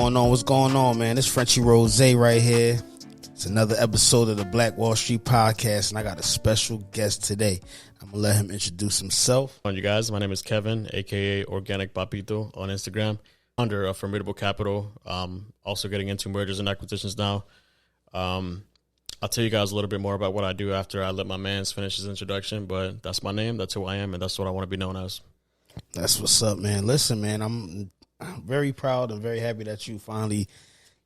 going on? What's going on, man? This Frenchie Rose right here. It's another episode of the Black Wall Street Podcast, and I got a special guest today. I'm going to let him introduce himself. On you guys, my name is Kevin, a.k.a. Organic Papito on Instagram, under Formidable Capital. Also getting into mergers and acquisitions now. I'll tell you guys a little bit more about what I do after I let my mans finish his introduction, but that's my name, that's who I am, and that's what I want to be known as. That's what's up, man. Listen, man, I'm very proud and very happy that you finally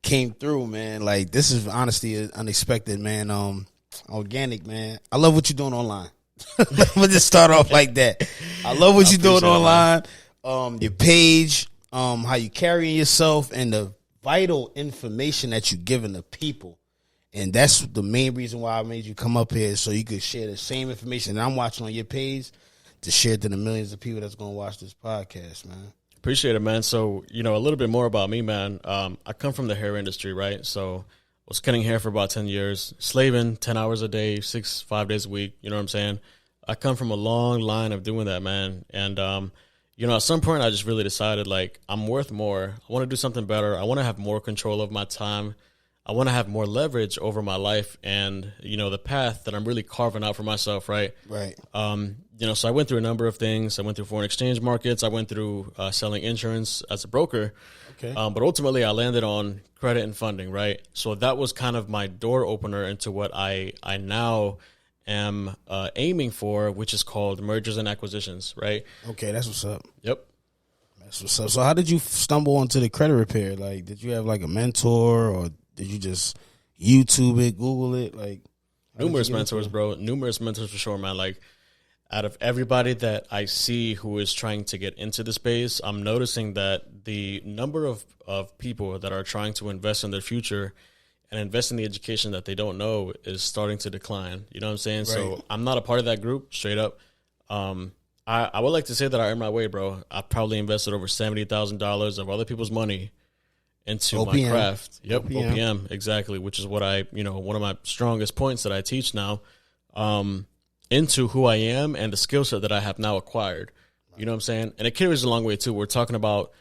came through, man. Like, this is honestly unexpected, man. Organic, man. I love what you're doing online. I'm gonna just start off like that. I love what you're doing online. Your page, how you carrying yourself, and the vital information that you're giving the people. And that's the main reason why I made you come up here, so you could share the same information that I'm watching on your page to share it to the millions of people that's going to watch this podcast, man. Appreciate it, man. So, a little bit more about me, man. I come from the hair industry, right? So I was cutting hair for about 10 years, slaving 10 hours a day, 5 days a week. You know what I'm saying? I come from a long line of doing that, man. And, at some point I just really decided, like, I'm worth more. I want to do something better. I want to have more control of my time. I want to have more leverage over my life and, the path that I'm really carving out for myself, right? Right. So I went through a number of things. I went through foreign exchange markets. I went through selling insurance as a broker. Okay. But ultimately, I landed on credit and funding, right? So that was kind of my door opener into what I now am aiming for, which is called mergers and acquisitions, right? Okay, that's what's up. Yep. That's what's up. So how did you stumble onto the credit repair? Like, did you have, like, a mentor, or did you just YouTube it, Google it? Like, numerous mentors, bro. Numerous mentors for sure, man. Like, out of everybody that I see who is trying to get into the space, I'm noticing that the number of people that are trying to invest in their future and invest in the education that they don't know is starting to decline. You know what I'm saying? Right. So I'm not a part of that group, straight up. I would like to say that I earned my way, bro. I probably invested over $70,000 of other people's money into OPM. My craft. Yep, OPM. OPM, exactly, which is what I, one of my strongest points that I teach now, into who I am and the skill set that I have now acquired. You know what I'm saying? And it carries a long way, too. We're talking about,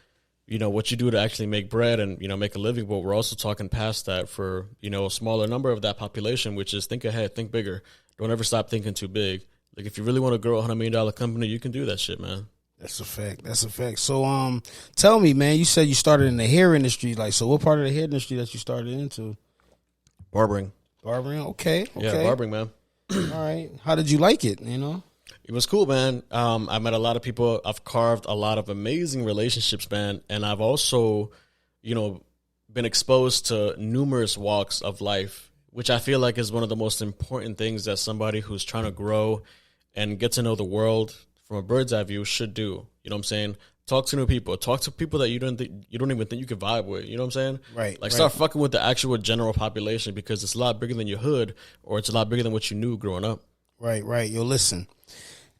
what you do to actually make bread and, make a living, but we're also talking past that for, a smaller number of that population, which is think ahead, think bigger. Don't ever stop thinking too big. Like, if you really want to grow a $100 million company, you can do that shit, man. That's a fact. That's a fact. So, tell me, man, you said you started in the hair industry. Like, so what part of the hair industry that you started into? Barbering. Barbering? Okay. Yeah, barbering, man. All right. How did you like it, It was cool, man. I met a lot of people. I've carved a lot of amazing relationships, man. And I've also, been exposed to numerous walks of life, which I feel like is one of the most important things that somebody who's trying to grow and get to know the world from a bird's eye view should do. You know what I'm saying? Talk to new people. Talk to people that you don't even think you could vibe with. You know what I'm saying? Right. Like, start fucking with the actual general population, because it's a lot bigger than your hood, or it's a lot bigger than what you knew growing up. Right. Yo, listen.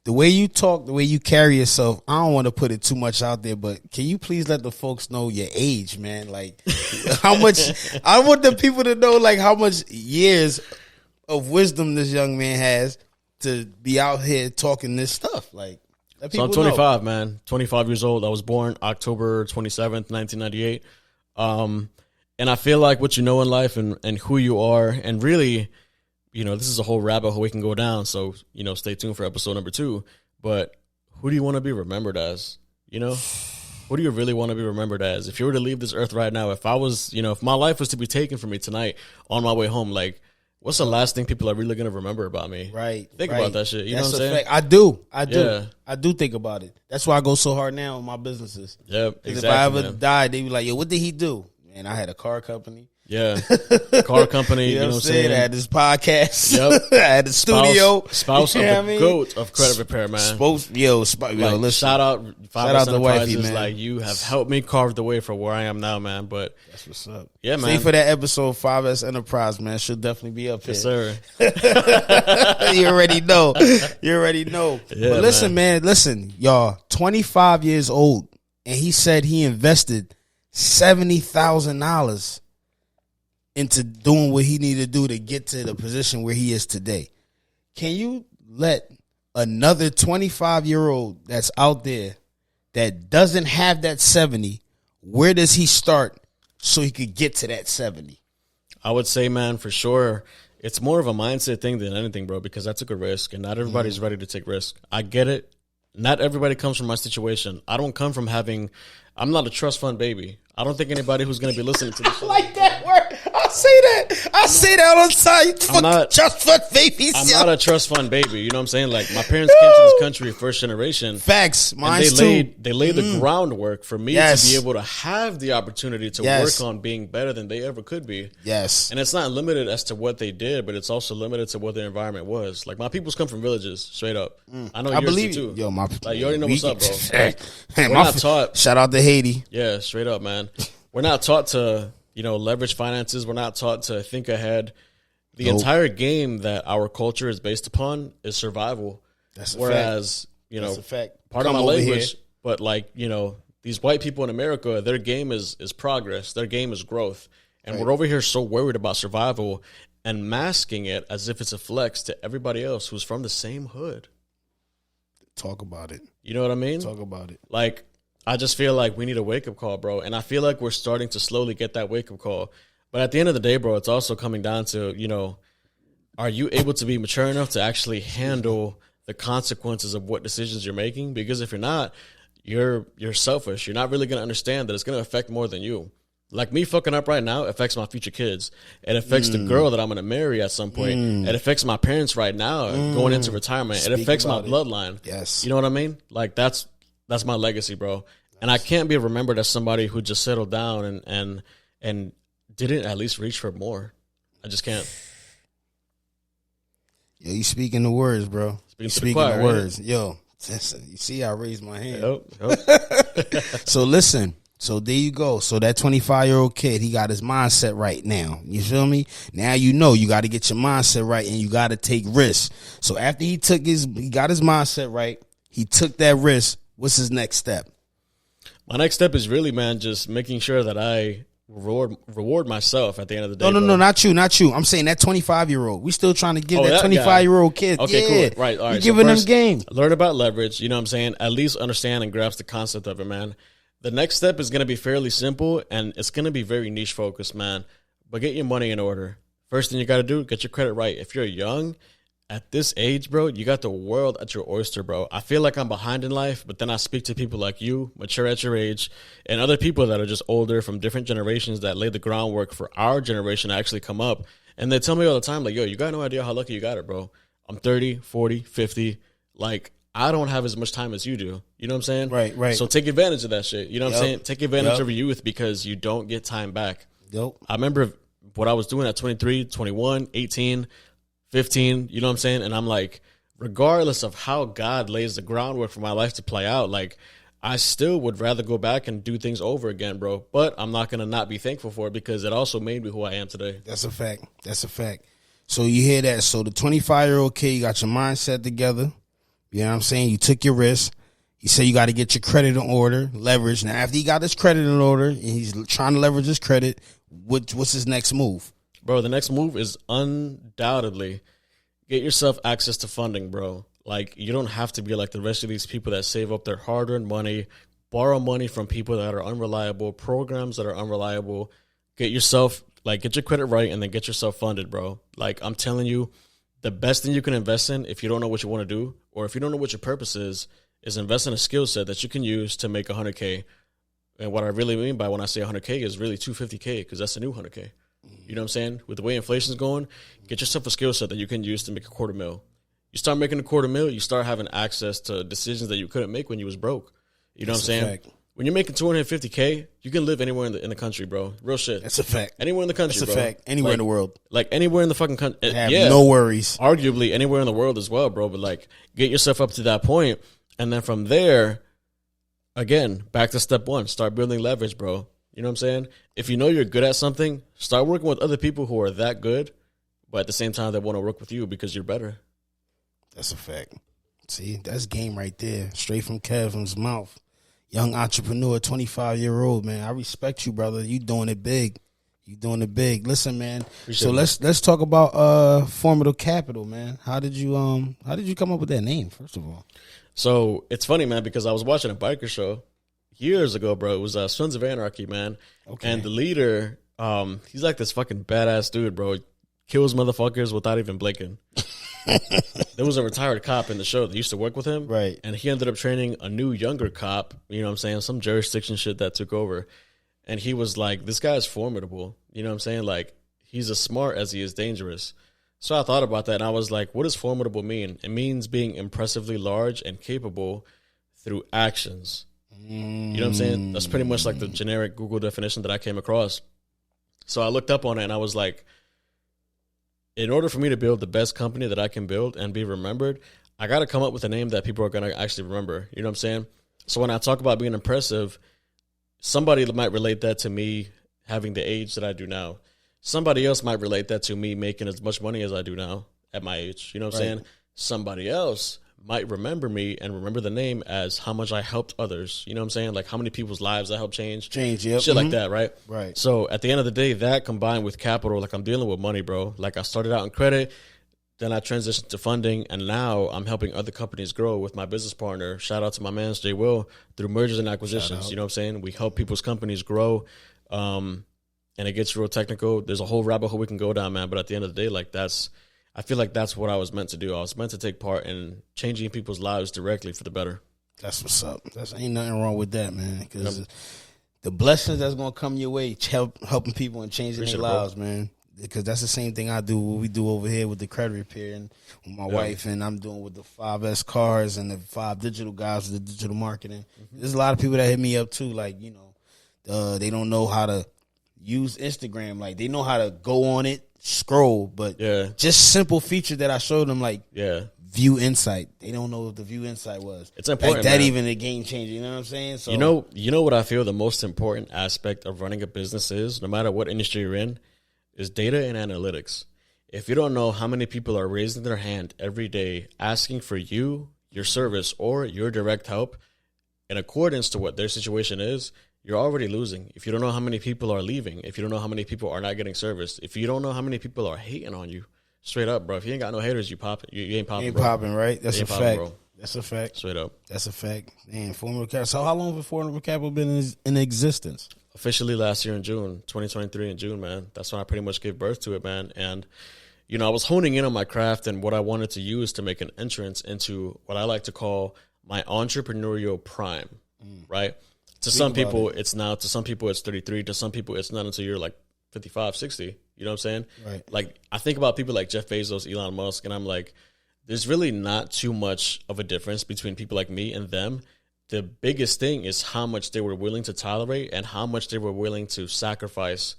The way you talk, the way you carry yourself, I don't want to put it too much out there, but can you please let the folks know your age, man? Like, how much, I want the people to know, like, how much years of wisdom this young man has to be out here talking this stuff. Like, so I'm 25, man. 25 years old. I was born October 27th, 1998. And I feel like what you know in life and who you are, and really, this is a whole rabbit hole we can go down. So, stay tuned for episode number 2. But who do you want to be remembered as? Who do you really want to be remembered as? If you were to leave this earth right now, if I was, if my life was to be taken from me tonight on my way home, like, what's the last thing people are really going to remember about me? Right. Think about that shit. You know what I'm saying? Fact. I do. Yeah. I do think about it. That's why I go so hard now in my businesses. Yep, exactly. If I ever died, they'd be like, yo, what did he do? Man, I had a car company. Yeah. Car company. You know what I'm saying? I had this podcast. Yep. I had the studio. Spouse of the GOAT of credit repair, man. Listen. Shout out the wifey, man. Like, you have helped me carve the way for where I am now, man. But that's what's up. Yeah, man. Stay for that episode 5S Enterprise, man. Should definitely be up here. Yes, sir. You already know. Yeah, but listen, man. Listen, y'all. 25 years old, and he said he invested $70,000 into doing what he needed to do to get to the position where he is today. Can you let another 25-year-old that's out there that doesn't have that 70, where does he start so he could get to that 70? I would say, man, for sure, it's more of a mindset thing than anything, bro, because I took a risk, and not everybody's ready to take risk. I get it. Not everybody comes from my situation. I don't come from I'm not a trust fund baby. I don't think anybody who's going to be listening to this. I like that word. I say that. I say that all the time. I'm not trust fund babies. I'm not a trust fund baby. You know what I'm saying? Like, my parents came to this country first generation. Facts. Mine too. They laid the groundwork for me to be able to have the opportunity to work on being better than they ever could be. Yes. And it's not limited as to what they did, but it's also limited to what their environment was. Like, my peoples come from villages, straight up. I know yours believe do too. Yo, you already know what's up, bro. Like, we're not taught. Shout out to Haiti. Yeah, straight up, man. We're not taught to, leverage finances. We're not taught to think ahead. The entire game that our culture is based upon is survival. That's a Whereas, fact. That's a fact. Part of my language, but these white people in America, their game is progress. Their game is growth. And we're over here so worried about survival and masking it as if it's a flex to everybody else who's from the same hood. Talk about it. You know what I mean? Talk about it. Like, I just feel like we need a wake-up call, bro. And I feel like we're starting to slowly get that wake-up call. But at the end of the day, bro, it's also coming down to, are you able to be mature enough to actually handle the consequences of what decisions you're making? Because if you're not, you're selfish. You're not really going to understand that it's going to affect more than you. Like, me fucking up right now affects my future kids. It affects the girl that I'm going to marry at some point. It affects my parents right now going into retirement. It affects my bloodline. Yes. You know what I mean? Like, that's my legacy, bro. And I can't be remembered as somebody who just settled down and didn't at least reach for more. I just can't. Yo, you speaking the words, bro. Speaking the words. Right? Yo, you see I raised my hand. Yep. So listen. So there you go. So that 25-year-old kid, he got his mindset right now. You feel me? Now you got to get your mindset right, and you got to take risks. So after he got his mindset right, he took that risk. What's his next step? My next step is really, man, just making sure that I reward myself at the end of the day. No, not you. I'm saying that 25-year-old. We still trying to give that 25-year-old kid. Okay, cool. Right, all right. Giving them game. Learn about leverage. You know what I'm saying? At least understand and grasp the concept of it, man. The next step is going to be fairly simple, and it's going to be very niche focused, man. But get your money in order. First thing you got to do, get your credit right. If you're young, at this age, bro, you got the world at your oyster, bro. I feel like I'm behind in life, but then I speak to people like you, mature at your age, and other people that are just older from different generations that laid the groundwork for our generation to actually come up. And they tell me all the time, like, yo, you got no idea how lucky you got it, bro. I'm 30, 40, 50. Like, I don't have as much time as you do. You know what I'm saying? Right. So take advantage of that shit. You know what I'm saying? Take advantage of your youth because you don't get time back. Yep. I remember what I was doing at 23, 21, 18, 15. You know what I'm saying? And I'm like, regardless of how God lays the groundwork for my life to play out, like, I still would rather go back and do things over again, bro. But I'm not going to not be thankful for it because it also made me who I am today. That's a fact. So you hear that. So the 25-year-old kid, you got your mindset together. You know what I'm saying? You took your risk. You say you got to get your credit in order, leverage. Now, after he got his credit in order and he's trying to leverage his credit, what's his next move? Bro, the next move is undoubtedly get yourself access to funding, bro. Like, you don't have to be like the rest of these people that save up their hard-earned money, borrow money from people that are unreliable, programs that are unreliable. Get your credit right and then get yourself funded, bro. Like, I'm telling you, the best thing you can invest in if you don't know what you want to do or if you don't know what your purpose is invest in a skill set that you can use to make $100K. And what I really mean by when I say $100K is really $250K because that's the new $100K. You know what I'm saying? With the way inflation's going, get yourself a skill set that you can use to make $250,000. You start making $250,000, you start having access to decisions that you couldn't make when you was broke. You know what I'm saying? Fact. When you're making $250K, you can live anywhere in the country, bro. Real shit. That's a fact. Anywhere in the country, bro. That's a fact. Anywhere in the world. Like, anywhere in the fucking country. Have no worries. Arguably, anywhere in the world as well, bro. But, like, get yourself up to that point, and then from there, again, back to step one. Start building leverage, bro. You know what I'm saying? If you know you're good at something, start working with other people who are that good, but at the same time, they want to work with you because you're better. That's a fact. See, that's game right there. Straight from Kevin's mouth. Young entrepreneur, 25-year-old, man. I respect you, brother. You doing it big. Listen, man. Appreciate let's talk about Formidable Capital, man. How did you come up with that name, first of all? So it's funny, man, because I was watching a biker show years ago, bro. It was Sons of Anarchy, man. Okay. And the leader, he's like this fucking badass dude, bro. Kills motherfuckers without even blinking. There was a retired cop in the show that used to work with him. Right. And he ended up training a new, younger cop, you know what I'm saying? Some jurisdiction shit that took over. And he was like, this guy is formidable. You know what I'm saying? Like, he's as smart as he is dangerous. So I thought about that, and I was like, what does formidable mean? It means being impressively large and capable through actions. You know what I'm saying? That's pretty much like the generic Google definition that I came across. So I looked up on it, and I was like, in order for me to build the best company that I can build and be remembered, I got to come up with a name that people are going to actually remember. You know what I'm saying? So when I talk about being impressive, somebody might relate that to me having the age that I do now. Somebody else might relate that to me making as much money as I do now at my age. You know what I'm saying? Somebody else might remember me and remember the name as how much I helped others. You know what I'm saying? Like how many people's lives I helped change. Yep. Shit like that, right? Right. So at the end of the day, that combined with capital, like I'm dealing with money, bro. Like I started out in credit, then I transitioned to funding, and now I'm helping other companies grow with my business partner. Shout out to my man, Jay Will, through mergers and acquisitions. You know what I'm saying? We help people's companies grow. And it gets real technical. There's a whole rabbit hole we can go down, man. But at the end of the day, like I feel like that's what I was meant to do. I was meant to take part in changing people's lives directly for the better. That's what's up. Ain't nothing wrong with that, man. Because the blessings that's gonna come your way, helping people and changing their lives, man. Because that's the same thing I do. What we do over here with the credit repair and with my wife, and I'm doing with the 5S cars and the 5 digital guys with the digital marketing. There's a lot of people that hit me up too, like they don't know how to use Instagram. Like they know how to go on it, scroll, but just simple feature that I showed them, like view insight. They don't know what the view insight was. It's important. Like that, man. even a game changer. You know what I'm saying? So you know what I feel the most important aspect of running a business is, no matter what industry you're in, is data and analytics. If you don't know how many people are raising their hand every day asking for you, your service, or your direct help in accordance to what their situation is, you're already losing. If you don't know how many people are leaving, if you don't know how many people are not getting service, if you don't know how many people are hating on you, straight up, bro. If you ain't got no haters, you popping. You ain't popping. You ain't popping, right? That's a fact. Bro. That's a fact. Straight up. That's a fact. Man, Formidable Capital. So how long has Formidable Capital been in existence? Officially last year in June, 2023 in June, man. That's when I pretty much gave birth to it, man. And, I was honing in on my craft and what I wanted to use to make an entrance into what I like to call my entrepreneurial prime, right? To some people, it's now. To some people, it's 33. To some people, it's not until you're like 55, 60. You know what I'm saying? Right. Like, I think about people like Jeff Bezos, Elon Musk, and I'm like, there's really not too much of a difference between people like me and them. The biggest thing is how much they were willing to tolerate and how much they were willing to sacrifice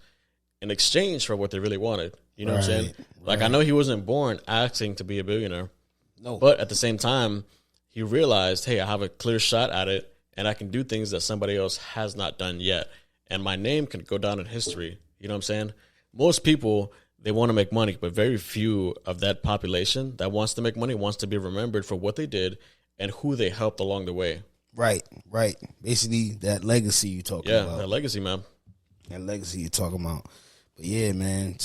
in exchange for what they really wanted. You know what I'm saying? Like, I know he wasn't born asking to be a billionaire. No. But at the same time, he realized, hey, I have a clear shot at it, and I can do things that somebody else has not done yet. And my name can go down in history. You know what I'm saying? Most people, they want to make money, but very few of that population that wants to make money wants to be remembered for what they did and who they helped along the way. Right. Basically, that legacy you talking about. Yeah, that legacy, man. That legacy you talking about. But yeah, man.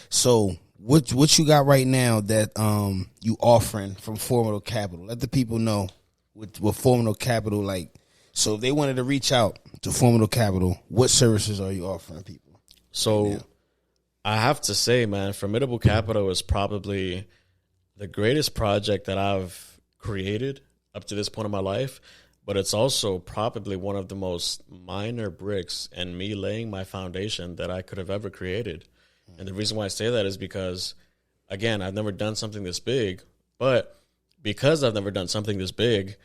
So what you got right now that you offering from Formidable Capital? Let the people know with Formidable Capital, like, so if they wanted to reach out to Formidable Capital, what services are you offering people? So right now? I have to say, man, Formidable Capital is probably the greatest project that I've created up to this point in my life, but it's also probably one of the most minor bricks in me laying my foundation that I could have ever created. And the reason why I say that is because, again, I've never done something this big, but because I've never done something this big,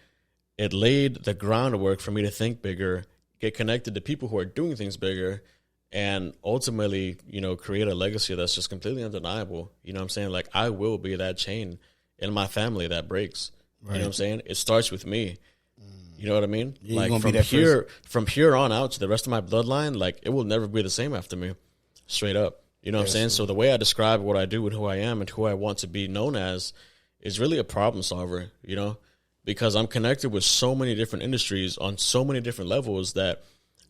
it laid the groundwork for me to think bigger, get connected to people who are doing things bigger, and ultimately, create a legacy that's just completely undeniable. You know what I'm saying? Like, I will be that chain in my family that breaks. Right. You know what I'm saying? It starts with me. You know what I mean? Yeah, like from here on out to the rest of my bloodline, like, it will never be the same after me. Straight up. You know what I'm saying? So the way I describe what I do and who I am and who I want to be known as is really a problem solver, because I'm connected with so many different industries on so many different levels that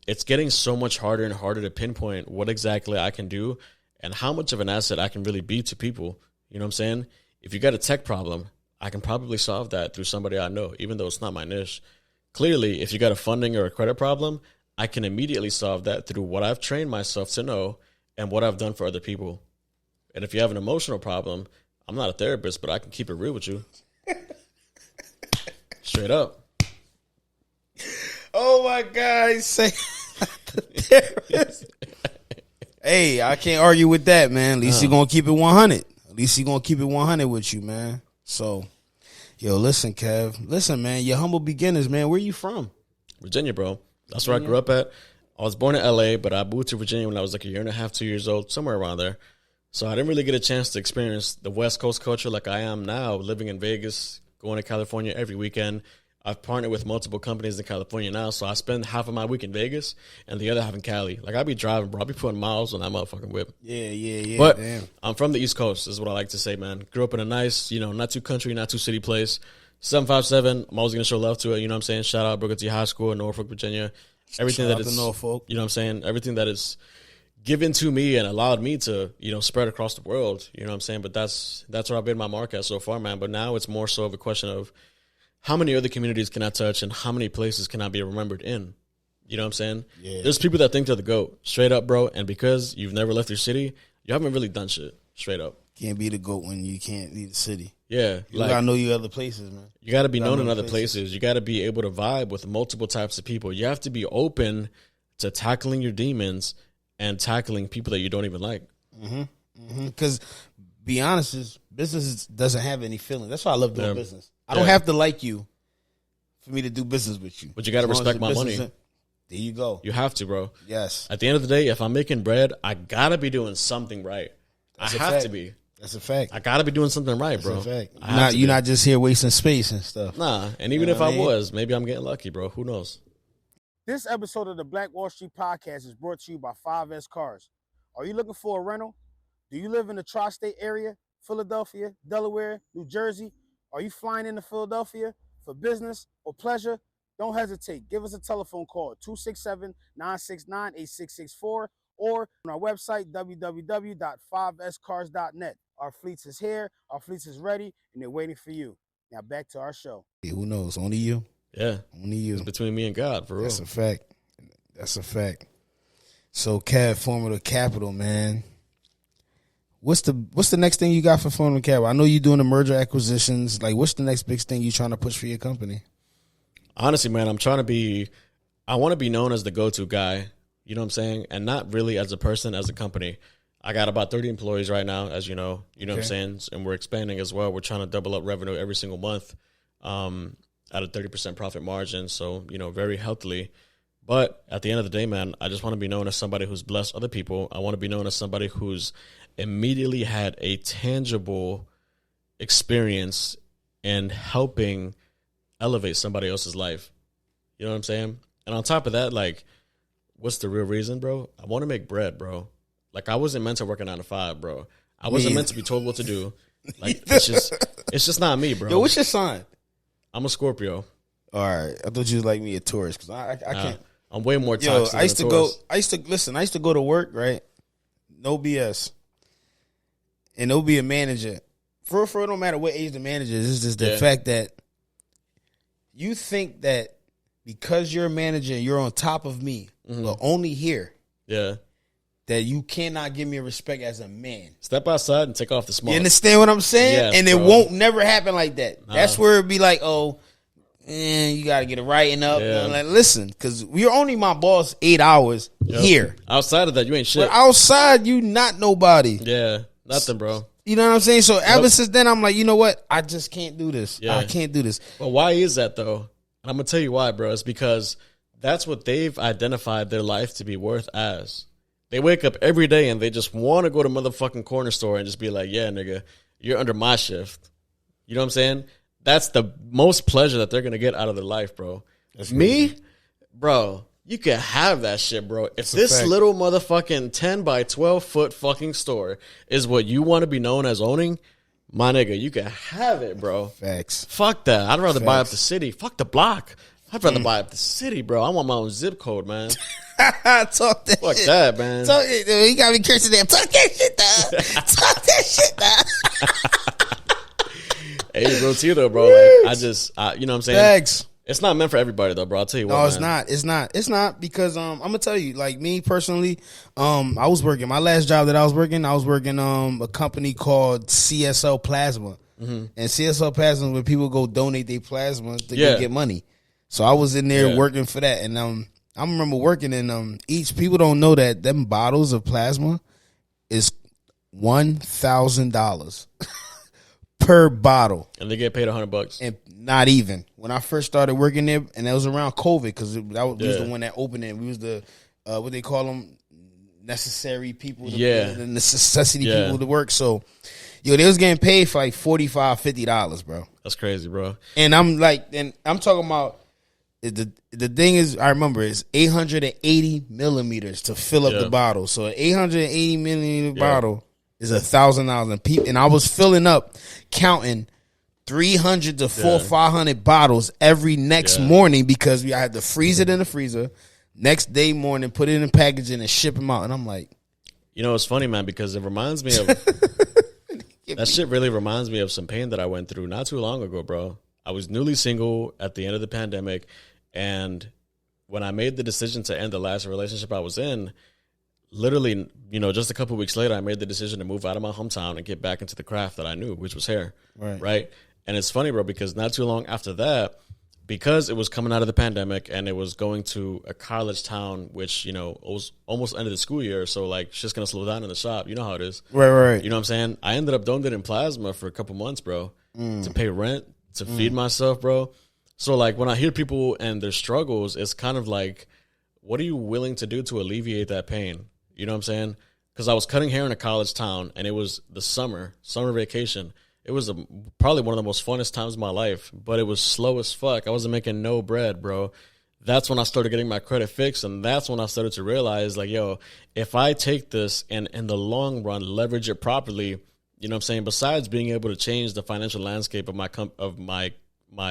it's getting so much harder and harder to pinpoint what exactly I can do and how much of an asset I can really be to people. You know what I'm saying? If you got a tech problem, I can probably solve that through somebody I know, even though it's not my niche. clearly, if you got a funding or a credit problem, I can immediately solve that through what I've trained myself to know and what I've done for other people. And if you have an emotional problem, I'm not a therapist, but I can keep it real with you. Straight up. Oh my God, he's saying the therapist. Hey, I can't argue with that, man. At least you're gonna keep it 100. At least you're gonna keep it 100 with you, man. So, yo, listen, Kev. Listen, man, your humble beginners, man. Where you from? Virginia, bro. That's where I grew up at. I was born in LA, but I moved to Virginia when I was like a year and a half, 2 years old, somewhere around there. So I didn't really get a chance to experience the West Coast culture like I am now, living in Vegas, going to California every weekend. I've partnered with multiple companies in California now, so I spend half of my week in Vegas and the other half in Cali. Like, I be driving, bro. I be putting miles on that motherfucking whip. Yeah. But damn. I'm from the East Coast, is what I like to say, man. Grew up in a nice, not too country, not too city place. 757, I'm always going to show love to it, you know what I'm saying? Shout out Booker T High School in Norfolk, Virginia. Everything Shout that out is, to Norfolk. you know what I'm saying? Everything that is given to me and allowed me to, spread across the world, you know what I'm saying? But that's where I've been my mark at so far, man. But now it's more so of a question of how many other communities can I touch and how many places can I be remembered in? You know what I'm saying? Yeah. There's people that think they're the GOAT, straight up, bro. And because you've never left your city, you haven't really done shit, straight up. Can't be the GOAT when you can't leave the city. Yeah. You gotta know you other places, man. You gotta be known in other places. You gotta be able to vibe with multiple types of people. You have to be open to tackling your demons and tackling people that you don't even like. Because, be honest, business doesn't have any feeling. That's why I love doing business. I don't have to like you for me to do business with you. But you gotta respect my money. There you go. You have to, bro. Yes. At the end of the day, if I'm making bread, I gotta be doing something right. I have to be. That's a fact. I gotta be doing something right, bro. That's a fact. You're not just here wasting space and stuff. Nah, and even if I was, maybe I'm getting lucky, bro. Who knows? This episode of the Black Wall Street Podcast is brought to you by 5S Cars. Are you looking for a rental? Do you live in the tri-state area, Philadelphia, Delaware, New Jersey? Are you flying into Philadelphia for business or pleasure? Don't hesitate. Give us a telephone call at 267-969-8664 or on our website, www.5scars.net. Our fleets is here, our fleets is ready, and they're waiting for you. Now back to our show. Hey, who knows? Only you. Yeah. Only you. It's between me and God, for real. That's a fact. That's a fact. So, Kev, Formidable Capital, man. What's the next thing you got for Formidable Capital? I know you're doing the merger acquisitions. Like, what's the next big thing you're trying to push for your company? Honestly, man, I want to be known as the go-to guy, you know what I'm saying? And not really as a person, as a company. I got about 30 employees right now, as you know what I'm saying? And we're expanding as well. We're trying to double up revenue every single month at a 30% profit margin. So, very healthily. But at the end of the day, man, I just want to be known as somebody who's blessed other people. I want to be known as somebody who's immediately had a tangible experience in helping elevate somebody else's life. You know what I'm saying? And on top of that, like, what's the real reason, bro? I want to make bread, bro. Like, I wasn't meant to work a 9 to 5, bro. I wasn't meant to be told what to do. Like, it's just not me, bro. Yo, what's your sign? I'm a Scorpio. All right, I thought you was like me, a Taurus, because I can't. I'm way more toxic. Yo, I used to go to work, right? No BS, and there'll be a manager. For it don't matter what age the manager is. It's just the fact that you think that because you're a manager and you're on top of me, but only here, that you cannot give me respect as a man. Step outside and take off the smoke. You understand what I'm saying? Yes, and it won't never happen like that. That's where it'd be like, oh, you got to get it writing up. Yeah. I'm like, listen, because you're only my boss 8 hours here. Outside of that, you ain't shit. But outside, you not nobody. Yeah, nothing, bro. You know what I'm saying? So ever since then, I'm like, you know what? I just can't do this. Yeah. I can't do this. But why is that, though? And I'm going to tell you why, bro. It's because that's what they've identified their life to be worth as. They wake up every day and they just want to go to motherfucking corner store and just be like, yeah, nigga, you're under my shift. You know what I'm saying? That's the most pleasure that they're going to get out of their life, bro. Me, bro, you can have that shit, bro. If this little motherfucking 10 by 12 foot fucking store is what you want to be known as owning, my nigga, you can have it, bro. Facts. Fuck that. I'd rather buy up the city. Fuck the block. I'd rather buy up the city, bro. I want my own zip code, man. Talk that Fuck shit. that, man. You got me cursing them. Talk that shit down. Talk that shit down. Hey, bro, Tito, bro. Like, you know what I'm saying? Thanks. It's not meant for everybody though, bro. I'll tell you what. No, it's man. not. It's not because I'm gonna tell you, like me personally, I was working my last job that I was working a company called CSL Plasma. And CSL Plasma, where people go donate their plasma to go get money. So I was in there working for that, and I remember working in each. People don't know that them bottles of plasma is $1,000 per bottle, and they get paid $100. and not even when I first started working there, and that was around COVID because we was the one that opened it. We was the what they call them, necessary people, the necessity people to work. So, they was getting paid for like $45, $50, bro. That's crazy, bro. And I'm talking about the thing is, I remember it's 880 millimeters to fill up the bottle. So an 880 millimeter bottle is $1,000, and I was filling up, counting 300 to 500 bottles every next morning because I had to freeze it in the freezer. Next day morning, put it in packaging and ship them out. And I'm like, it's funny, man, because it reminds me of that shit. Really reminds me of some pain that I went through not too long ago, bro. I was newly single at the end of the pandemic, and when I made the decision to end the last relationship I was in, literally, just a couple of weeks later, I made the decision to move out of my hometown and get back into the craft that I knew, which was hair. Right. And it's funny, bro, because not too long after that, because it was coming out of the pandemic and it was going to a college town, which, it was almost end of the school year. So, like, shit's going to slow down in the shop. You know how it is. Right. You know what I'm saying? I ended up donating plasma for a couple months, bro, to pay rent, to feed myself, bro. So, like, when I hear people and their struggles, it's kind of like, what are you willing to do to alleviate that pain? You know what I'm saying? Because I was cutting hair in a college town, and it was the summer vacation. It was probably one of the most funnest times of my life, but it was slow as fuck. I wasn't making no bread, bro. That's when I started getting my credit fixed, and that's when I started to realize, like, yo, if I take this and in the long run leverage it properly, you know what I'm saying, besides being able to change the financial landscape of my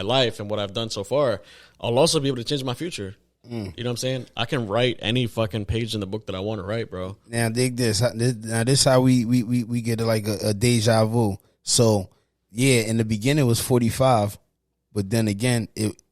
life and what I've done so far, I'll also be able to change my future. You know what I'm saying? I can write any fucking page in the book that I want to write, bro. Now, dig this. Now, this is how we get like a deja vu. So, in the beginning it was 45, but then again,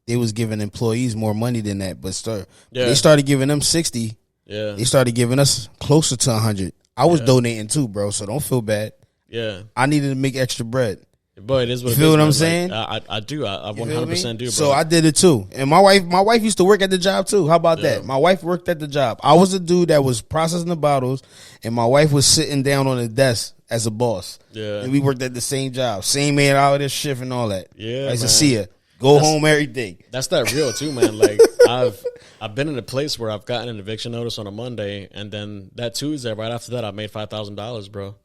they was giving employees more money than that. But they started giving them 60. Yeah, they started giving us closer to 100. I was donating too, bro. So don't feel bad. Yeah, I needed to make extra bread. But it is what you feel what I'm saying? I do. I 100% do, bro. So I did it too. And my wife used to work at the job too. How about that? My wife worked at the job. I was the dude that was processing the bottles, and my wife was sitting down on the desk as a boss. Yeah. And we worked at the same job. Same 8 hour shift and all that. Yeah. I used to see her. Go home every day. That's that real too, man. Like I've been in a place where I've gotten an eviction notice on a Monday, and then that Tuesday, right after that, I made $5,000, bro.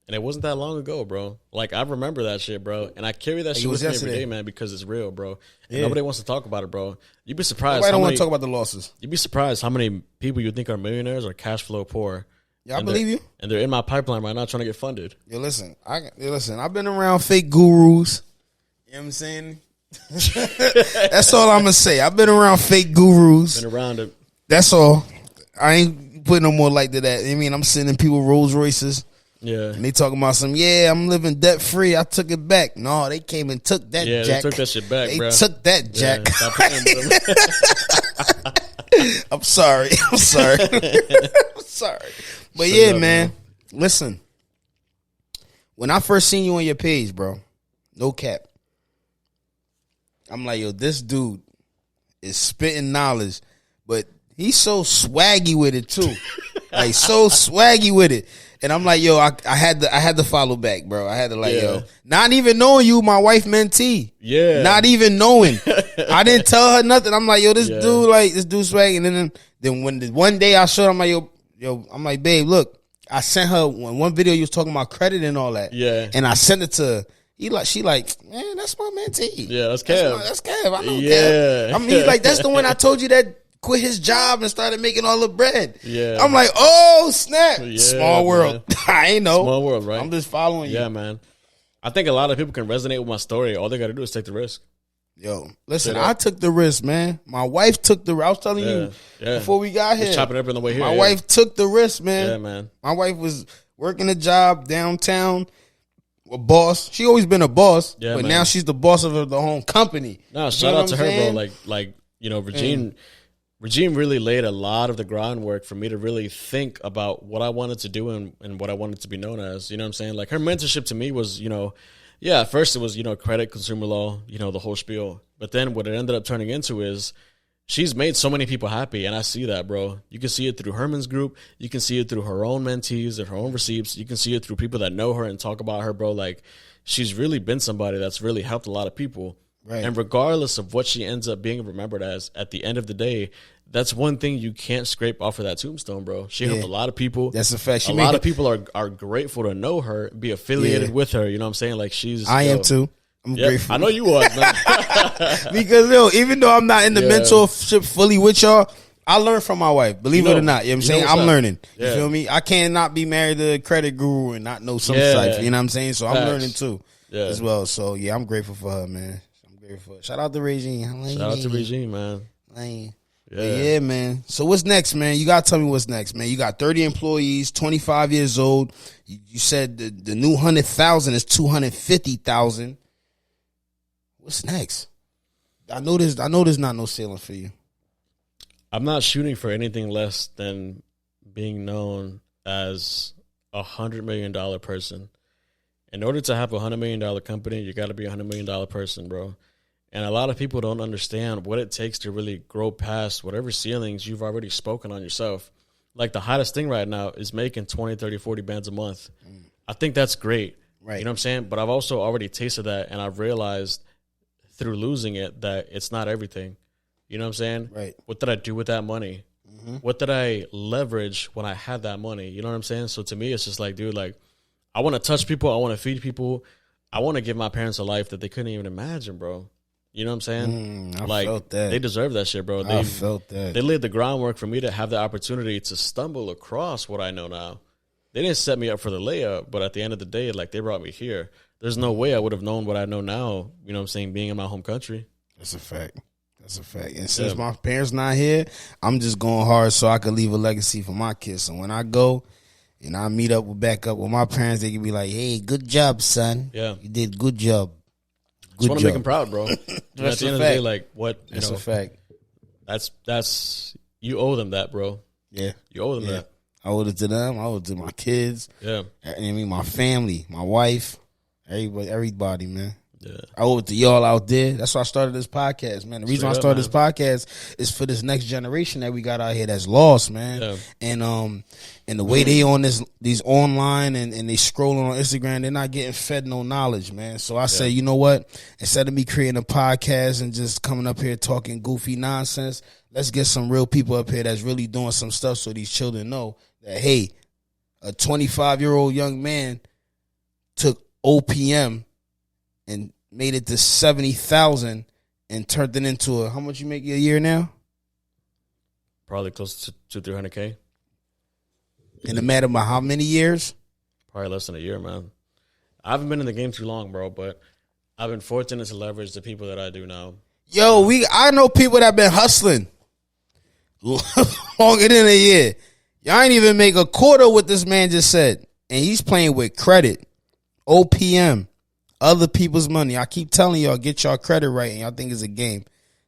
And it wasn't that long ago, bro. Like, I remember that shit, bro. And I carry that shit with me every day, man, because it's real, bro. And nobody wants to talk about it, bro. You'd be surprised. I don't want to talk about the losses. You'd be surprised how many people you think are millionaires are cash flow poor. Yeah, I believe you. And they're in my pipeline right now trying to get funded. Listen. I've been around fake gurus. You know what I'm saying? That's all I'm going to say. I've been around fake gurus. Been around it. That's all. I ain't putting no more light to that. I mean, I'm sending people Rolls Royces. Yeah. And they talking about I'm living debt free. I took it back. No, they came and took that, Jack. They took that shit back, they bro. They took that, Jack. I'm sorry. I'm sorry. But man. Listen. When I first seen you on your page, bro, no cap, I'm like, yo, this dude is spitting knowledge, but he's so swaggy with it too. Like, so swaggy with it. And I'm like, yo, I had to follow back, bro. I had to yo, not even knowing you, my wife mentee. Yeah. Not even knowing. I didn't tell her nothing. I'm like, yo, this dude swag. And then when one day I showed her, I'm like, yo, I'm like, babe, look, I sent her one video you was talking about credit and all that. Yeah. And I sent it to her. She like, man, that's my mentee. Yeah, that's Kev. That's Kev. I know Kev. I mean, he's like, that's the one I told you that quit his job and started making all the bread. Yeah. I'm like, oh, snap. Yeah, small world. I ain't know. Small world, right? I'm just following you. Yeah, man. I think a lot of people can resonate with my story. All they got to do is take the risk. Yo, listen, I took the risk, man. My wife took the risk. I was telling you before we got here. Just chopping up on the way here. My wife took the risk, man. Yeah, man. My wife was working a job downtown. a boss. She always been a boss, Yeah, but man. now she's the boss of the home company. No, You shout know out what to I'm her, saying? bro. Like Regine really laid a lot of the groundwork for me to really think about what I wanted to do and what I wanted to be known as. You know what I'm saying? Like her mentorship to me was, yeah, at first it was, credit, consumer law, the whole spiel. But then what it ended up turning into is she's made so many people happy, and I see that, bro. You can see it through Herman's group. You can see it through her own mentees and her own receipts. You can see it through people that know her and talk about her, bro. Like, she's really been somebody that's really helped a lot of people. Right. And regardless of what she ends up being remembered as, at the end of the day, that's one thing you can't scrape off of that tombstone, bro. She helped a lot of people. That's a fact. A lot of people are grateful to know her, be affiliated with her. You know what I'm saying? Like, she's... I am too. I'm grateful. I know you are, man. Because, even though I'm not in the mentorship fully with y'all, I learned from my wife. Believe it or not. You know what I'm saying? I'm learning. You feel me? I cannot be married to a credit guru and not know some stuff. You know what I'm saying? So I'm learning too as well. So, yeah, I'm grateful for her, man. I'm grateful. Shout out to Regine. Shout out to Regine, man. Yeah, man. So what's next, man? You got to tell me what's next, man. You got 30 employees, 25 years old. You said the new 100,000 is 250,000. What's next? I know there's not no ceiling for you. I'm not shooting for anything less than being known as $100 million person. In order to have a $100 million company, you got to be a $100 million person, bro. And a lot of people don't understand what it takes to really grow past whatever ceilings you've already spoken on yourself. Like, the hottest thing right now is making 20, 30, 40 bands a month. I think that's great. Right. You know what I'm saying? But I've also already tasted that, and I've realized through losing it that it's not everything. You know what I'm saying? Right. What did I do with that money? Mm-hmm. What did I leverage when I had that money? You know what I'm saying? So to me, it's just like, dude, like, I want to touch people. I want to feed people. I want to give my parents a life that they couldn't even imagine, bro. You know what I'm saying? I felt that. They deserve that shit, bro. I felt that. They laid the groundwork for me to have the opportunity to stumble across what I know now. They didn't set me up for the layup, but at the end of the day, like, they brought me here. There's no way I would have known what I know now, you know what I'm saying, being in my home country. That's a fact. That's a fact. And since my parents not here, I'm just going hard so I can leave a legacy for my kids. So when I go and I meet up back up with my parents, they can be like, hey, good job, son. Yeah. You did good job. Just want to make them proud, bro. At the end of the day, like, what, that's a fact. That's, you owe them that, bro. Yeah. You owe them that. I owe it to them. I owe it to my kids. Yeah. I mean, my family, my wife, everybody, man. Yeah. I owe it to y'all out there. That's why I started this podcast, man. The reason I started this podcast is for this next generation that we got out here that's lost, man. Yeah. And the way they on these online and they scrolling on Instagram, they're not getting fed no knowledge, man. So I say, you know what? Instead of me creating a podcast and just coming up here talking goofy nonsense, let's get some real people up here that's really doing some stuff so these children know that, hey, a 25-year-old young man took OPM and made it to 70,000 and turned it into how much you make a year now? Probably close to 300K. In a matter of how many years? Probably less than a year, man. I haven't been in the game too long, bro, but I've been fortunate to leverage the people that I do now. Yo, I know people that have been hustling longer than a year. Y'all ain't even make a quarter what this man just said. And he's playing with credit, OPM. Other people's money. I keep telling y'all, get y'all credit right, and y'all think it's a game.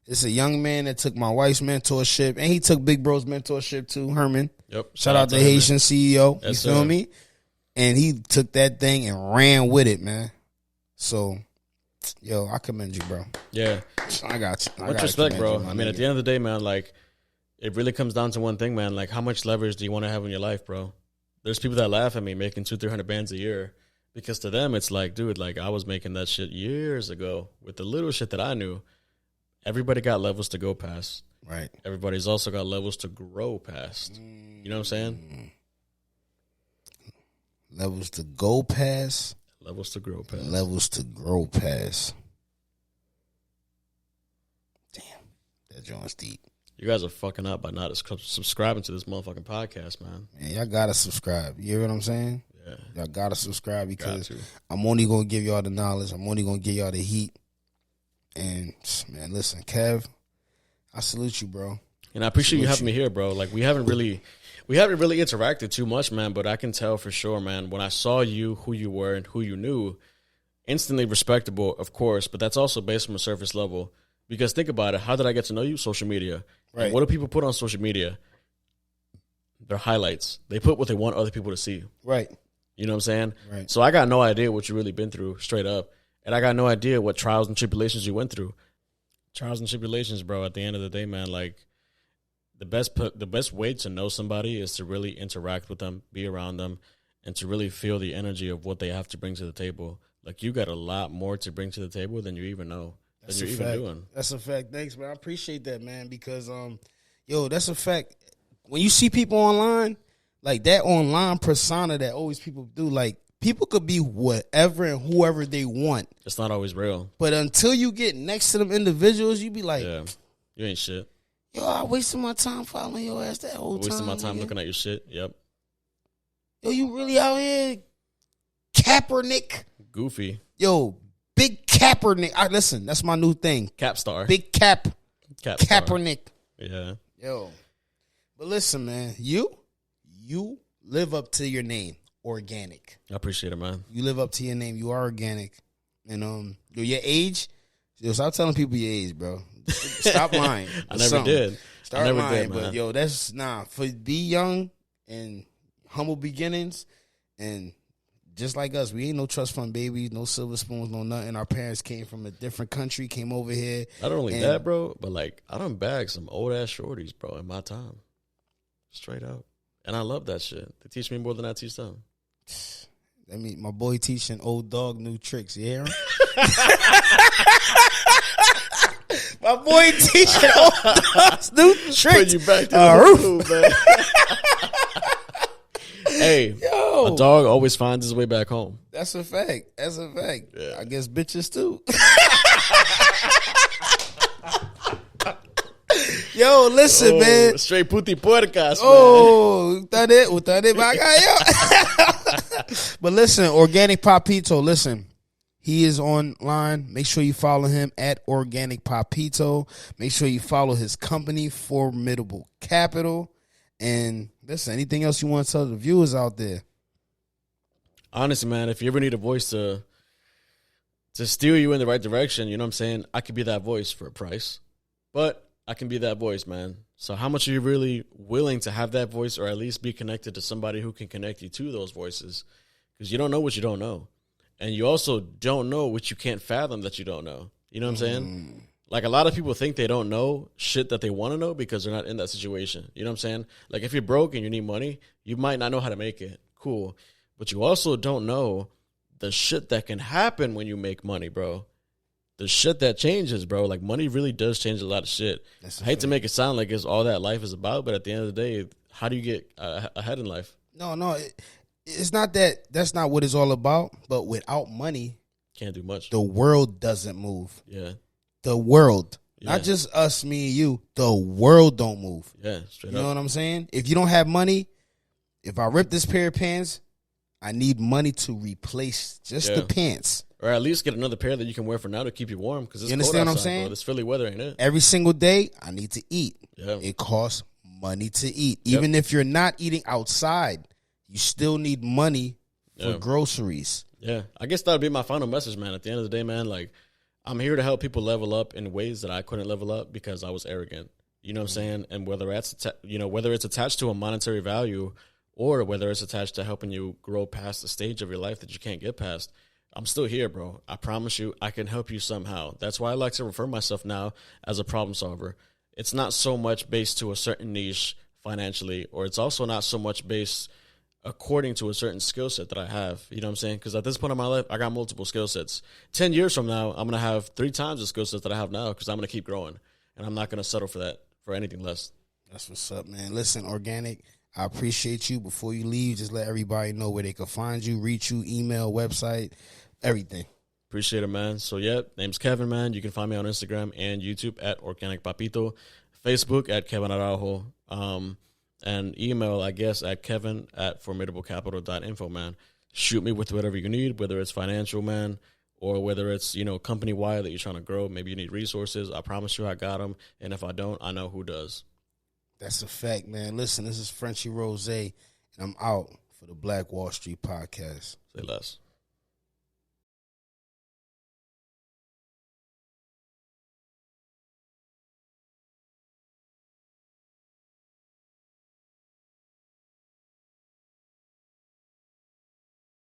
It's a young man that took my wife's mentorship, and he took Big Bro's mentorship too, Herman. Yep. Shout out to Haitian CEO. Yes, you feel me? And he took that thing and ran with it, man. So, yo, I commend you, bro. Yeah. I got you. Much respect, bro. I mean, at the end of the day, man, like, it really comes down to one thing, man. Like, how much leverage do you want to have in your life, bro? There's people that laugh at me making 200-300 bands a year. Because to them, it's like, dude, like, I was making that shit years ago with the little shit that I knew. Everybody got levels to go past. Right. Everybody's also got levels to grow past. You know what I'm saying? Levels to go past. Levels to grow past. Levels to grow past. Damn. That joint's deep. You guys are fucking up by not subscribing to this motherfucking podcast, man. Man, y'all gotta subscribe. You hear what I'm saying? Yeah. Y'all gotta subscribe because I'm only gonna give y'all the knowledge. I'm only gonna give y'all the heat. And man, listen, Kev, I salute you, bro. And I appreciate you having me here, bro. Like, we haven't really interacted too much, man. But I can tell for sure, man. When I saw you, who you were, and who you knew, instantly respectable, of course, but that's also based from a surface level. Because think about it. How did I get to know you? Social media. Right. And what do people put on social media? Their highlights. They put what they want other people to see. Right. You know what I'm saying? Right. So I got no idea what you really been through, straight up. And I got no idea what trials and tribulations you went through. Trials and tribulations, bro, at the end of the day, man, like, the best way to know somebody is to really interact with them, be around them, and to really feel the energy of what they have to bring to the table. Like, you got a lot more to bring to the table than you even know. That's a fact. That's a fact. Thanks, man. I appreciate that, man, because, that's a fact. When you see people online, like that online persona that always people do, like, people could be whatever and whoever they want. It's not always real. But until you get next to them individuals, you be like, yeah, you ain't shit. Yo, I wasted my time following your ass that whole time. Wasting my time looking at your shit. Yep. Yo, you really out here, Kaepernick? Goofy. Yo, big Kaepernick. Listen, that's my new thing. Cap star. Big Cap Kaepernick. Yeah. Yo, but listen, man, you live up to your name, Organic. I appreciate it, man. You live up to your name. You are organic, and your age. Yo, stop telling people your age, bro. Stop lying. I never did. Start lying, man. But yo, that's for be young and humble beginnings, and just like us, we ain't no trust fund babies, no silver spoons, no nothing. Our parents came from a different country, came over here. Not only that, bro, but like I done bagged some old ass shorties, bro, in my time, straight up, and I love that shit. They teach me more than I teach them. I mean, my boy teaching old dog new tricks. You hear him? My boy teaching old dogs new tricks. Put you back to the roof, man. Hey, a dog always finds his way back home. That's a fact. Yeah. I guess bitches too. Yo, listen, man. Straight puti puercas, man. Usted But listen, Organic Papito, listen. He is online. Make sure you follow him at Organic Papito. Make sure you follow his company, Formidable Capital. And listen, anything else you want to tell the viewers out there? Honestly, man, if you ever need a voice to steer you in the right direction, you know what I'm saying? I could be that voice for a price. But I can be that voice, man. So how much are you really willing to have that voice, or at least be connected to somebody who can connect you to those voices? Because you don't know what you don't know. And you also don't know what you can't fathom that you don't know. You know what I'm saying? Like, a lot of people think they don't know shit that they want to know because they're not in that situation. You know what I'm saying? Like, if you're broke and you need money, you might not know how to make it. Cool. But you also don't know the shit that can happen when you make money, bro. The shit that changes, bro. Like, money really does change a lot of shit. I hate to make it sound like it's all that life is about, but at the end of the day, how do you get ahead in life? No. It's not that. That's not what it's all about. But without money, can't do much. The world doesn't move. Yeah. The world. Yeah. Not just us, me, and you. The world don't move. Yeah, straight up. You know what I'm saying? If you don't have money, if I rip this pair of pants, I need money to replace just the pants. Or at least get another pair that you can wear for now to keep you warm. Because it's you understand cold what I'm outside, saying? Bro. This Philly weather, ain't it? Every single day, I need to eat. Yeah. It costs money to eat. Even if you're not eating outside, you still need money for groceries. Yeah. I guess that would be my final message, man. At the end of the day, man, like, I'm here to help people level up in ways that I couldn't level up because I was arrogant. You know what I'm saying? And whether it's attached to a monetary value or whether it's attached to helping you grow past the stage of your life that you can't get past, I'm still here, bro. I promise you, I can help you somehow. That's why I like to refer myself now as a problem solver. It's not so much based to a certain niche financially, or it's also not so much based according to a certain skill set that I have. You know what I'm saying? Because at this point in my life, I got multiple skill sets. 10 years from now, I'm going to have 3 times the skill sets that I have now because I'm going to keep growing. And I'm not going to settle for that, for anything less. That's what's up, man. Listen, Organic, I appreciate you. Before you leave, just let everybody know where they can find you, reach you, email, website, everything. Appreciate it, man. So, name's Kevin, man. You can find me on Instagram and YouTube at Organic Papito, Facebook at Kevin Araujo, and email, I guess, at kevin@formidablecapital.info, man. Shoot me with whatever you need, whether it's financial, man, or whether it's, company-wide that you're trying to grow. Maybe you need resources. I promise you I got them. And if I don't, I know who does. That's a fact, man. Listen, this is Frenchie Rose, and I'm out for the Black Wall Street podcast. Say less.